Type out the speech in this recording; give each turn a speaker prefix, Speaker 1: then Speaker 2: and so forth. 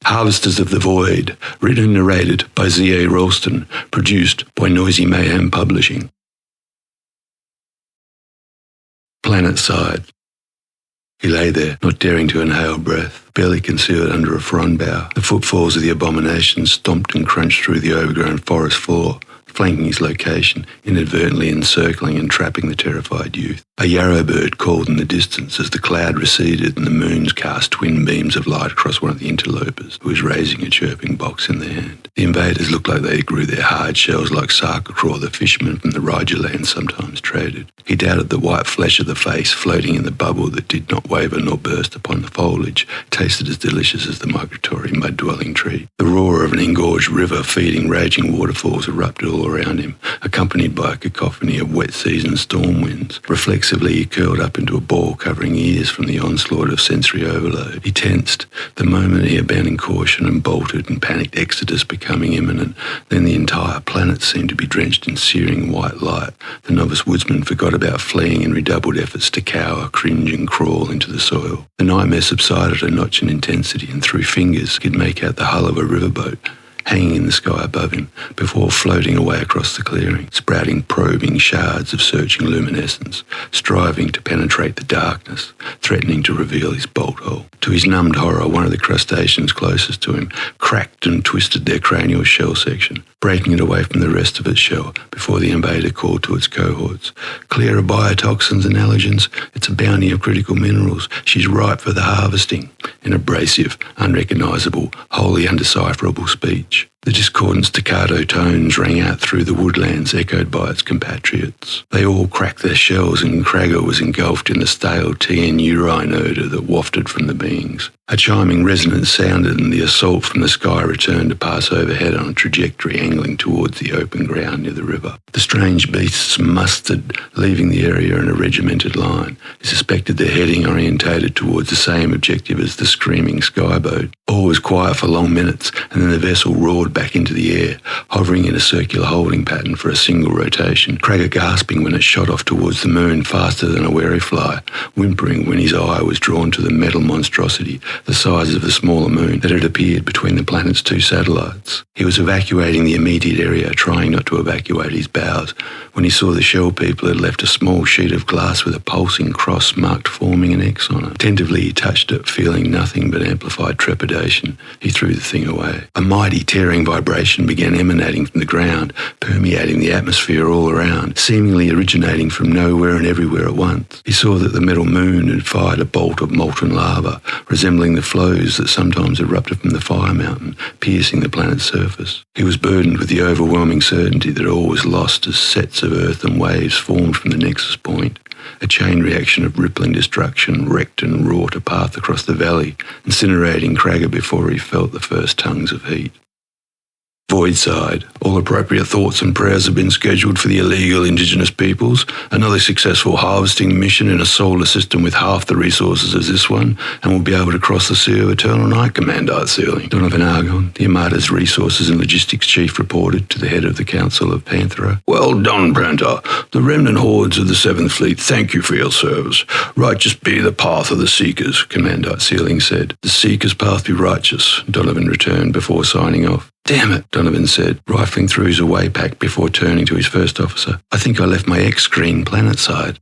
Speaker 1: Harvesters of the Void, written and narrated by Z.A. Ralston, produced by Noisy Mayhem Publishing. Planetside. He lay there, not daring to inhale breath, barely concealed under a frond bough. The footfalls of the abomination stomped and crunched through the overgrown forest floor, flanking his location, inadvertently encircling and trapping the terrified youth. A yarrow bird called in the distance as the cloud receded and the moons cast twin beams of light across one of the interlopers, who was raising a chirping box in their hand. The invaders looked like they grew their hard shells like sarcocraw the fishermen from the Raja land sometimes traded. He doubted the white flesh of the face floating in the bubble that did not waver nor burst upon the foliage tasted as delicious as the migratory mud-dwelling tree. The roar of an engorged river feeding raging waterfalls erupted all around him, accompanied by a cacophony of wet season storm winds. Reflexively, he curled up into a ball, covering ears from the onslaught of sensory overload. He tensed. The moment he abandoned caution and bolted and panicked exodus becoming imminent, then the entire planet seemed to be drenched in searing white light. The novice woodsman forgot about fleeing and redoubled efforts to cower, cringe and crawl into the soil. The nightmare subsided a notch in intensity, and through fingers he could make out the hull of a riverboat hanging in the sky above him, before floating away across the clearing, sprouting probing shards of searching luminescence, striving to penetrate the darkness, threatening to reveal his bolt hole. To his numbed horror, one of the crustaceans closest to him cracked and twisted their cranial shell section, breaking it away from the rest of its shell before the invader called to its cohorts. Clear of biotoxins and allergens, it's a bounty of critical minerals. She's ripe for the harvesting, in abrasive, unrecognisable, wholly undecipherable speech. The discordant staccato tones rang out through the woodlands, echoed by its compatriots. They all cracked their shells, and Cragger was engulfed in the stale tea and urine odour that wafted from the beings. A chiming resonance sounded, and the assault from the sky returned to pass overhead on a trajectory angling towards the open ground near the river. The strange beasts mustered, leaving the area in a regimented line. He suspected their heading orientated towards the same objective as the screaming skyboat. All was quiet for long minutes, and then the vessel roared back into the air, hovering in a circular holding pattern for a single rotation, Cragger gasping when it shot off towards the moon faster than a wary fly, whimpering when his eye was drawn to the metal monstrosity, the size of a smaller moon, that had appeared between the planet's two satellites. He was evacuating the immediate area, trying not to evacuate his bows, when he saw the shell people had left a small sheet of glass with a pulsing cross marked forming an X on it. Attentively he touched it, feeling nothing but amplified trepidation. He threw the thing away. A mighty tearing vibration began emanating from the ground, permeating the atmosphere all around, seemingly originating from nowhere and everywhere at once. He saw that the metal moon had fired a bolt of molten lava, resembling the flows that sometimes erupted from the fire mountain, piercing the planet's surface. He was burdened with the overwhelming certainty that all was lost as sets of earth and waves formed from the nexus point. A chain reaction of rippling destruction wrecked and wrought a path across the valley, incinerating Cragger before he felt the first tongues of heat. Voidside. All appropriate thoughts and prayers have been scheduled for the illegal indigenous peoples. Another successful harvesting mission in a solar system with half the resources as this one, and we'll be able to cross the Sea of Eternal Night, Commandant Sealing. Donovan Argon, the Armada's resources and logistics chief, reported to the head of the Council of Panthera. Well done, Prantor. The remnant hordes of the Seventh Fleet thank you for your service. Righteous be the path of the Seekers, Commandant Sealing said. The Seekers' path be righteous, Donovan returned before signing off. Damn it, Donovan said, rifling through his away pack before turning to his first officer. I think I left my X-screen Planetside.